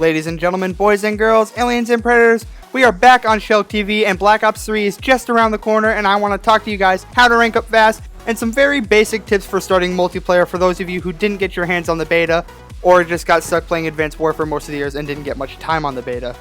Ladies and gentlemen, boys and girls, aliens and predators, we are back on Shelk TV, and Black Ops 3 is just around the corner, and I want to talk to you guys how to rank up fast and some very basic tips for starting multiplayer for those of you who didn't get your hands on the beta or just got stuck playing Advanced Warfare most of the years and didn't get much time on the beta.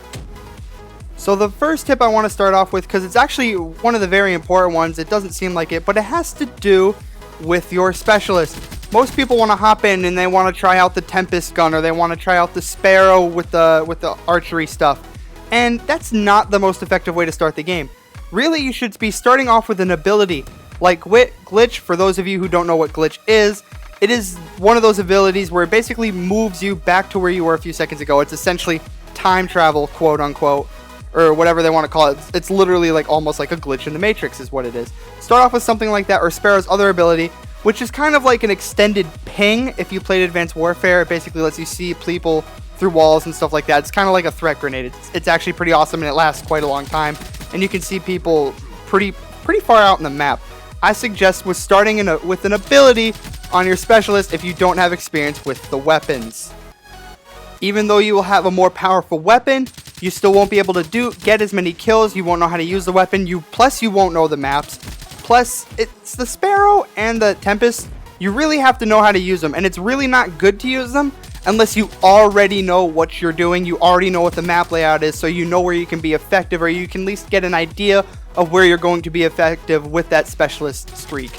So the first tip I want to start off with, because it's actually one of the very important ones, it doesn't seem like it, but it has to do with your specialist. Most people want to hop in and they want to try out the Tempest gun, or they want to try out the Sparrow with the archery stuff. And that's not the most effective way to start the game. Really, you should be starting off with an ability like Glitch. For those of you who don't know what Glitch is, it is one of those abilities where it basically moves you back to where you were a few seconds ago. It's essentially time travel, quote unquote, or whatever they want to call it. It's literally like almost like a glitch in the Matrix is what it is. Start off with something like that, or Sparrow's other ability, which is kind of like an extended ping. If you played Advanced Warfare, it basically lets you see people through walls and stuff like that. It's kind of like a threat grenade. It's actually pretty awesome, and it lasts quite a long time, and you can see people pretty far out in the map. I suggest with starting with an ability on your specialist if you don't have experience with the weapons. Even though you will have a more powerful weapon, you still won't be able to get as many kills. You won't know how to use the weapon. Plus you won't know the maps. Plus, it's the Sparrow and the Tempest. You really have to know how to use them, and it's really not good to use them unless you already know what you're doing. You already know what the map layout is, so you know where you can be effective, or you can at least get an idea of where you're going to be effective with that specialist streak.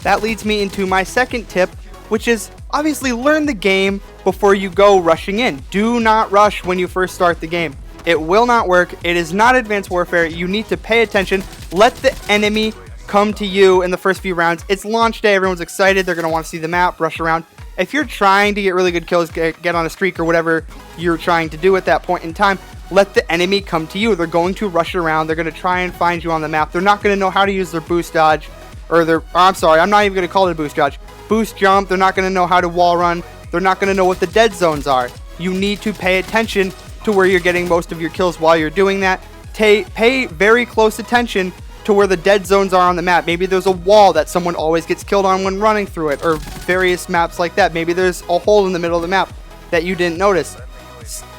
That leads me into my second tip, which is obviously learn the game before you go rushing in. Do not rush when you first start the game. It will not work. It is not Advanced Warfare. You need to pay attention. Let the enemy come to you in the first few rounds. It's launch day. Everyone's excited. They're going to want to see the map, rush around. If you're trying to get really good kills, get on a streak or whatever you're trying to do at that point in time, let the enemy come to you. They're going to rush around. They're going to try and find you on the map. They're not going to know how to use their boost dodge, or I'm sorry, I'm not even going to call it a boost dodge. Boost jump. They're not going to know how to wall run. They're not going to know what the dead zones are. You need to pay attention to where you're getting most of your kills while you're doing that. Pay very close attention to where the dead zones are on the map. Maybe there's a wall that someone always gets killed on when running through it, or various maps like that. Maybe there's a hole in the middle of the map that you didn't notice.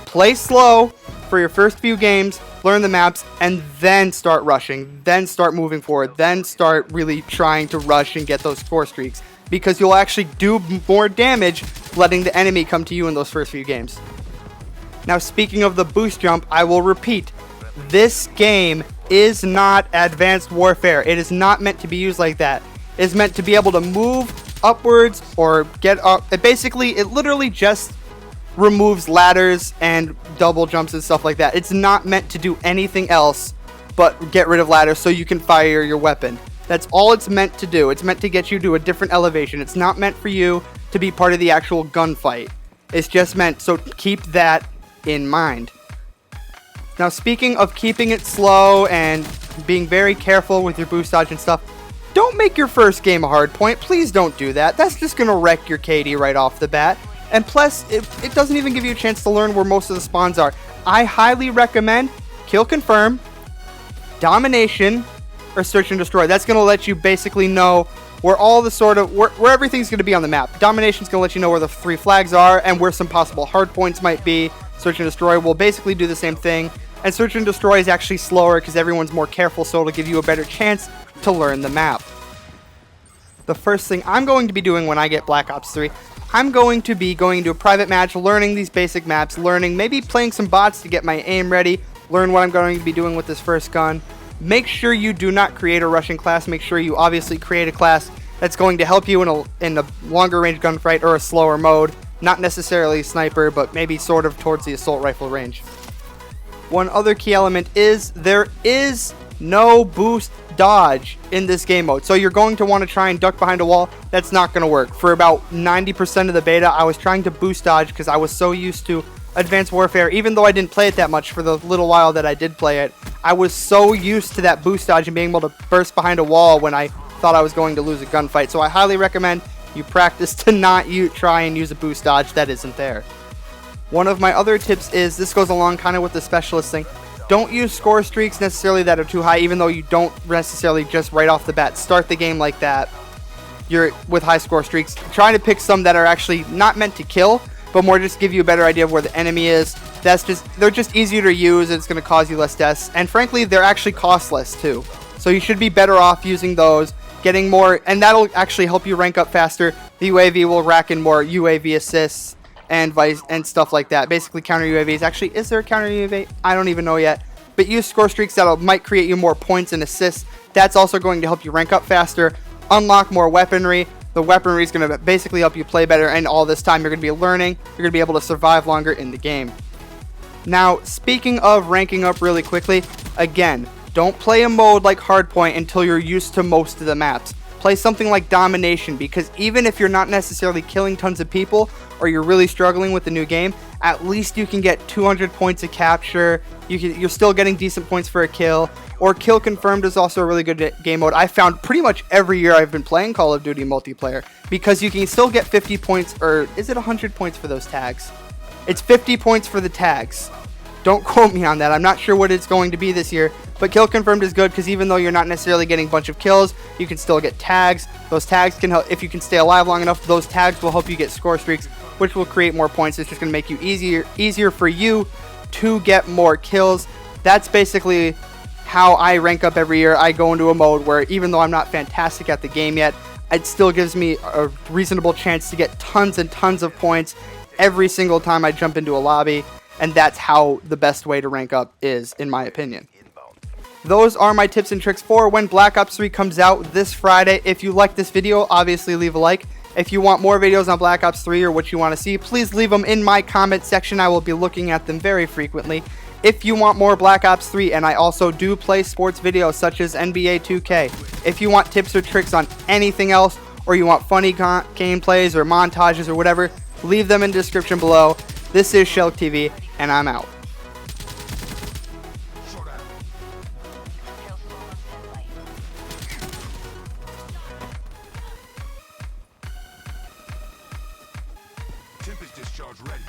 Play slow for your first few games, learn the maps, and then start rushing, then start moving forward, then start really trying to rush and get those score streaks, because you'll actually do more damage letting the enemy come to you in those first few games. Now, speaking of the boost jump, I will repeat, this game is not Advanced Warfare. It is not meant to be used like that. It is meant to be able to move upwards or get up. It literally just removes ladders and double jumps and stuff like that. It's not meant to do anything else but get rid of ladders so you can fire your weapon. That's all it's meant to do. It's meant to get you to a different elevation. It's not meant for you to be part of the actual gunfight. It's just meant, so keep that in mind. Now, speaking of keeping it slow and being very careful with your boost dodge and stuff, don't make your first game a hard point. Please don't do that. That's just going to wreck your KD right off the bat. And plus, it doesn't even give you a chance to learn where most of the spawns are. I highly recommend Kill Confirm, Domination, or Search and Destroy. That's going to let you basically know where all the where everything's going to be on the map. Domination's going to let you know where the 3 flags are and where some possible hard points might be. Search and Destroy will basically do the same thing. And Search and Destroy is actually slower because everyone's more careful, so it'll give you a better chance to learn the map. The first thing I'm going to be doing when I get Black Ops 3, I'm going to be going into a private match, learning these basic maps, maybe playing some bots to get my aim ready, learn what I'm going to be doing with this first gun. Make sure you do not create a rushing class. Make sure you obviously create a class that's going to help you in a longer range gunfight or a slower mode. Not necessarily sniper, but maybe sort of towards the assault rifle range. One other key element is there is no boost dodge in this game mode. So you're going to want to try and duck behind a wall. That's not going to work. For about 90% of the beta, I was trying to boost dodge because I was so used to Advanced Warfare. Even though I didn't play it that much for the little while that I did play it, I was so used to that boost dodge and being able to burst behind a wall when I thought I was going to lose a gunfight. So I highly recommend you practice to not try and use a boost dodge that isn't there. One of my other tips is, this goes along kind of with the specialist thing, don't use score streaks necessarily that are too high, even though you don't necessarily just right off the bat start the game like that. You're with high score streaks. Try to pick some that are actually not meant to kill, but more just give you a better idea of where the enemy is. They're just easier to use, and it's going to cause you less deaths, and frankly they're actually costless too, so you should be better off using those, getting more, and that'll actually help you rank up faster. The UAV will rack in more UAV assists and stuff like that. Basically counter UAVs. Actually, is there a counter UAV? I don't even know yet. But use score streaks that might create you more points and assists. That's also going to help you rank up faster, unlock more weaponry. The weaponry is going to basically help you play better, and all this time you're going to be learning. You're going to be able to survive longer in the game. Now, speaking of ranking up really quickly, again, don't play a mode like Hardpoint until you're used to most of the maps. Play something like Domination, because even if you're not necessarily killing tons of people or you're really struggling with the new game, at least you can get 200 points of capture. You're still getting decent points for a kill. Or Kill Confirmed is also a really good game mode. I found pretty much every year I've been playing Call of Duty multiplayer, because you can still get 50 points, or is it 100 points for those tags? It's 50 points for the tags. Don't quote me on that. I'm not sure what it's going to be this year, but Kill Confirmed is good because even though you're not necessarily getting a bunch of kills, you can still get tags. Those tags can help, if you can stay alive long enough, those tags will help you get score streaks, which will create more points. It's just going to make you easier for you to get more kills. That's basically how I rank up every year. I go into a mode where even though I'm not fantastic at the game yet, it still gives me a reasonable chance to get tons and tons of points every single time I jump into a lobby. And that's how the best way to rank up is, in my opinion. Those are my tips and tricks for when Black Ops 3 comes out this Friday. If you like this video, obviously leave a like. If you want more videos on Black Ops 3 or what you want to see, please leave them in my comment section. I will be looking at them very frequently. If you want more Black Ops 3, and I also do play sports videos such as NBA 2K. If you want tips or tricks on anything else, or you want funny gameplays or montages or whatever, leave them in the description below. This is Shell TV, and I'm out. Tempest discharge ready.